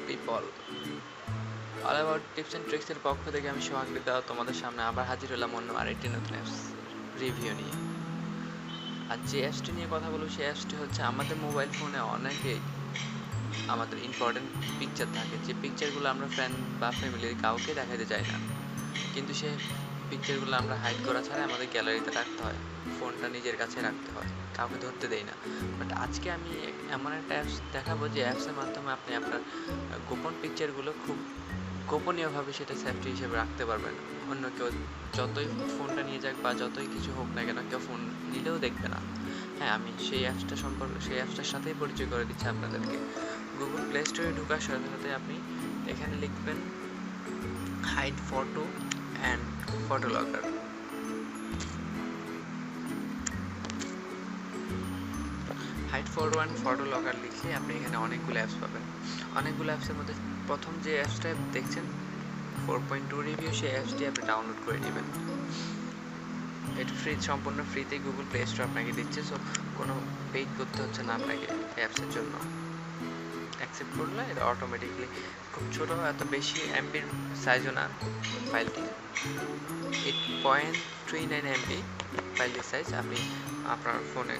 People, all about tips and ট্রিক্সের পক্ষ থেকে আমি সোহাগৃতা তোমাদের সামনে আবার হাজির হলাম অন্য আরেকটি নতুন অ্যাপস রিভিউ নিয়ে। আর যে অ্যাপসটি নিয়ে কথা বলবো সেই অ্যাপসটি হচ্ছে, আমাদের মোবাইল ফোনে অনেকেই আমাদের ইম্পর্টেন্ট পিকচার থাকে, যে পিকচারগুলো আমরা ফ্রেন্ড বা ফ্যামিলির কাউকে দেখাতে চাই না, কিন্তু সেই পিকচারগুলো আমরা হাইড করা ছাড়া আমাদের গ্যালারিতে রাখতে হয়, ফোনটা নিজের কাছে রাখতে হয়, কাউকে ধরতে দেই না। বাট আজকে আমি এমন একটা অ্যাপস দেখাবো যে অ্যাপসের মাধ্যমে আপনি আপনার গোপন পিকচারগুলো খুব গোপনীয়ভাবে সেটা সেফটি হিসেবে রাখতে পারবেন। অন্য কেউ যতই ফোনটা নিয়ে যাক বা যতই কিছু হোক না কেন, কেউ ফোন নিলেও দেখবে না। হ্যাঁ, আমি সেই অ্যাপসটার সাথেই পরিচয় করে দিচ্ছি আপনাদেরকে। গুগল প্লে স্টোরে ঢোকার সাথে সাথে আপনি এখানে লিখবেন hide photo and photo locker. Hide photo and photo locker লিখলে আপনি এখানে অনেকগুলো অ্যাপস পাবেন। অনেকগুলো অ্যাপসের মধ্যে প্রথম যে অ্যাপসটা দেখছেন 4.2 রিভিউ, সেই অ্যাপসটি আপনি ডাউনলোড করে নেবেন। এটা সম্পূর্ণ ফ্রিতেই গুগল প্লে স্টোর আপনাকে দিচ্ছে, সো কোনো পেইড করতে হচ্ছে না আপনাকে অ্যাপসের জন্য। অ্যাকসেপ্ট করলে এটা অটোমেটিকলি, খুব ছোটো, এত বেশি এমবির সাইজও না ফাইলটি, 8.39 এমবি ফাইলটির সাইজ। আপনি আপনার ফোনে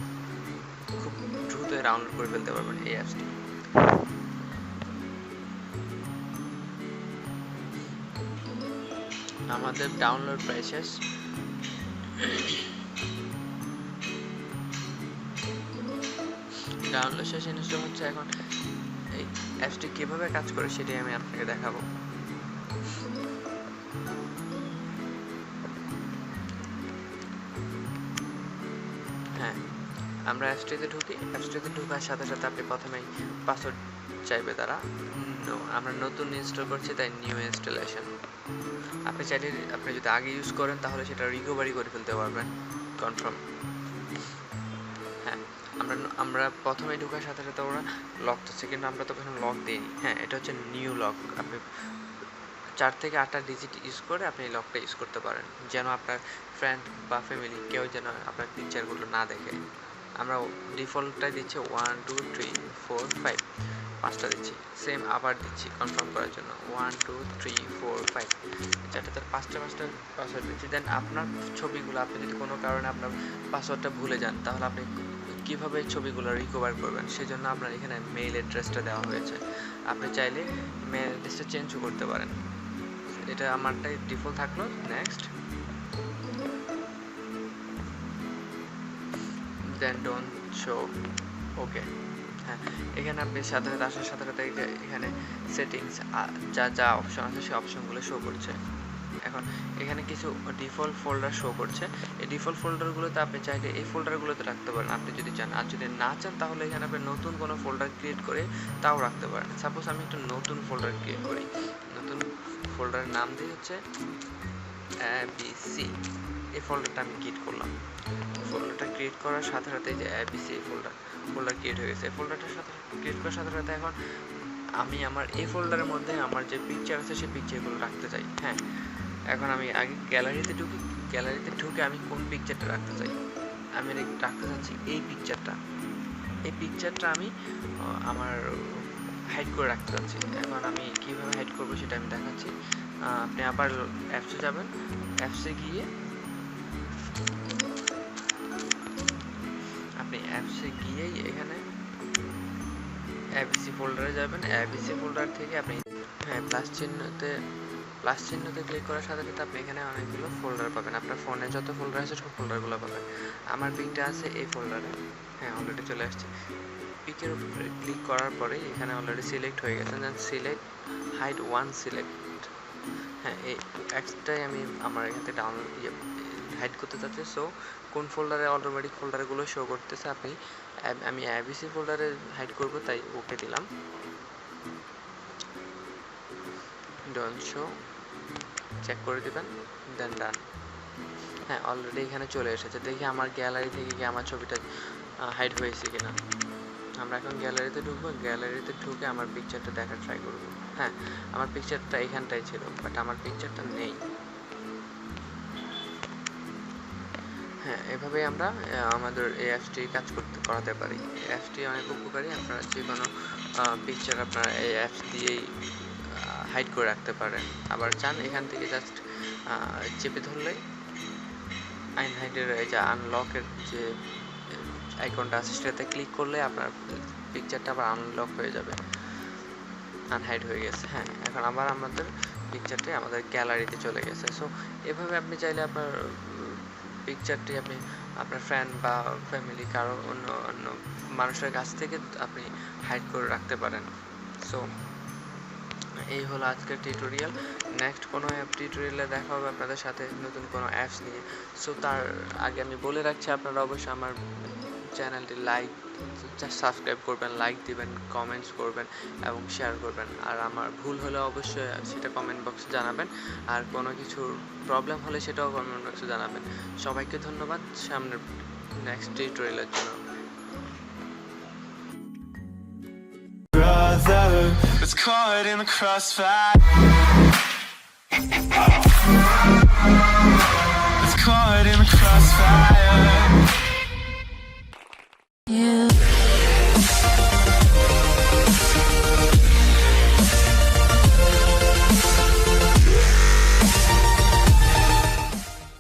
খুব দ্রুত ডাউনলোড করে ফেলতে পারবেন এই অ্যাপসটি। আমাদের ডাউনলোড প্রায় শেষ। ডাউনলোড শেষ, ইনস্টল হচ্ছে। এখন এই অ্যাপসটি কীভাবে কাজ করে সেটাই আমি আপনাকে দেখাবো। হ্যাঁ, আমরা অ্যাপসটিতে ঢোকার সাথে সাথে আপনি প্রথমেই পাসওয়ার্ড চাইবে তারা। আমরা নতুন ইনস্টল করছি তাই নিউ ইনস্টলেশন। আপনি চাইলে, আপনি যদি আগে ইউজ করেন তাহলে সেটা রিকভারি করে ফেলতে পারবেন, কনফার্ম। হ্যাঁ, আমরা প্রথমে ঢোকার সাথে সাথে ওরা লক দিচ্ছে, কিন্তু আমরা তো কোনো লক দিইনি। হ্যাঁ, এটা হচ্ছে নিউ লক। আপনি 4 থেকে 8টা ডিজিট ইউজ করে আপনি এই লকটা ইউজ করতে পারেন, যেন আপনার ফ্রেন্ড বা ফ্যামিলি কেউ যেন আপনার পিকচারগুলো না দেখে। আমরা ডিফল্টটাই দিচ্ছি 1 2 3 4 5, 5টা দিচ্ছি। সেম আবার দিচ্ছি কনফার্ম করার জন্য 1 2 3 4 5, যেটাতে 5টা পাসওয়ার্ড দিচ্ছি। দেন আপনার ছবিগুলো, আপনি যদি কোনো কারণে আপনার পাসওয়ার্ডটা ভুলে যান তাহলে আপনি কীভাবে ছবিগুলো রিকভার করবেন, সেজন্য আপনার এখানে মেইল অ্যাড্রেসটা দেওয়া হয়েছে। আপনি চাইলে মেইল অ্যাড্রেসটা চেঞ্জও করতে পারেন। এটা আমারটাই ডিফল্ট থাকলো। নেক্সট, দেন ডোন্ট শো, ওকে। হ্যাঁ, এখানে আপনি সাথে সাথে আসার সাথে সাথে এখানে সেটিংস যা যা অপশন আছে সেই অপশনগুলো শো করছে। এখন এখানে কিছু ডিফল্ট ফোল্ডার শো করছে। এই ডিফল্ট ফোল্ডারগুলোতে আপনি চাইলে এই ফোল্ডারগুলোতে রাখতে পারেন আপনি যদি চান, আর যদি না চান তাহলে এখানে আপনি নতুন কোনো ফোল্ডার ক্রিয়েট করে তাও রাখতে পারেন। সাপোজ আমি একটা নতুন ফোল্ডার ক্রিয়েট করি, নতুন ফোল্ডারের নাম দিয়ে হচ্ছে ABC। এই ফোল্ডারটা আমি ক্রিয়েট করলাম। ফোল্ডারটা ক্রিয়েট করার সাথে সাথে যে ABC ফোল্ডার ক্রিয়েট হয়ে গেছে। এই ফোল্ডারটার সাথে ক্রিয়েট করার সাথে সাথে এখন আমি আমার এই ফোল্ডারের মধ্যে আমার যে পিকচার আছে সেই পিকচারগুলো রাখতে চাই। হ্যাঁ, এখন আমি আগে গ্যালারিতে ঢুকে আমি কোন পিকচারটা রাখতে চাই, আমি রাখতে চাচ্ছি এই পিকচারটা আমি আমার হাইড করে রাখতে চাচ্ছি। এখন আমি কীভাবে হাইড করবো সেটা আমি দেখাচ্ছি। আপনি আবার অ্যাপসে যাবেন, অ্যাপসে গিয়ে এখানে ABC ফোল্ডারে যাবেন। ABC ফোল্ডার থেকে আপনি প্লাস চিহ্নতে ক্লিক করার সাথে সাথে আপনি এখানে অনেকগুলো ফোল্ডার পাবেন। আপনার ফোনে যত ফোল্ডার আছে সব ফোল্ডারগুলো পাবেন। আমার পিকটা আছে এই ফোল্ডারে। হ্যাঁ, অলরেডি চলে আসছে। পিকের উপরে ক্লিক করার পরে এখানে অলরেডি সিলেক্ট হয়ে গেছে। Then select hide one select. হ্যাঁ, এই অ্যাপসটাই আমি আমার এখান থেকে ডাউনলোড হাইড করতে চাচ্ছি। সো কোন ফোল্ডারে অটোমেটিক ফোল্ডারগুলো শো করতেছে, আমি ABC ফোল্ডারে হাইড করব তাই ওকে দিলাম। ডোন্ট শো চেক করে দিবেন, দেন ডান। হ্যাঁ, অলরেডি এখানে চলে এসেছে। দেখি আমার গ্যালারি থেকে কি আমার ছবিটা হাইড হয়েছে কিনা। আমরা এখন গ্যালারিতে ঢুকবো। গ্যালারিতে ঢুকে আমার পিকচারটা দেখার ট্রাই করব। হ্যাঁ, আমার পিকচারটা এখানটাই ছিল, বাট আমার পিকচারটা নেই। হ্যাঁ, এভাবেই আমরা আমাদের এই অ্যাপসটি কাজ করাতে পারি। এই অ্যাপসটি অনেক উপকারী, আপনারা যে কোনো পিকচার আপনার এই অ্যাপস দিয়েই হাইড করে রাখতে পারেন। আবার চান এখান থেকে জাস্ট চেপে ধরলেই আনহাইডের এই যে আনলকের যে আইকনটা আছে সেটাতে ক্লিক করলে আপনার পিকচারটা আবার আনলক হয়ে যাবে, আনহাইড হয়ে গেছে। হ্যাঁ, এখন আবার আমাদের পিকচারটি আমাদের গ্যালারিতে চলে গেছে। সো এভাবে আপনি চাইলে আপনার পিকচারটি আপনি আপনার ফ্রেন্ড বা ফ্যামিলি কারো অন্য অন্য মানুষের কাছ থেকে আপনি হাইড করে রাখতে পারেন। সো এই হলো আজকের টিউটোরিয়াল। নেক্সট কোনো অ্যাপ টিউটোরিয়ালে দেখা হবে আপনাদের সাথে নতুন কোনো অ্যাপস নিয়ে। সো তার আগে আমি বলে রাখছি, আপনারা অবশ্যই আমার চ্যানেলটি সাবস্ক্রাইব করবেন, লাইক দিবেন, কমেন্টস করবেন এবং শেয়ার করবেন। আর আমার ভুল হলে অবশ্যই সেটা কমেন্ট বক্সে জানাবেন, আর কোনো কিছুর প্রবলেম হলে সেটাও কমেন্ট বক্সে জানাবেন। সবাইকে ধন্যবাদ সামনের নেক্সট টিউটোরিয়ালের জন্য। Brother, it's caught in the crossfire.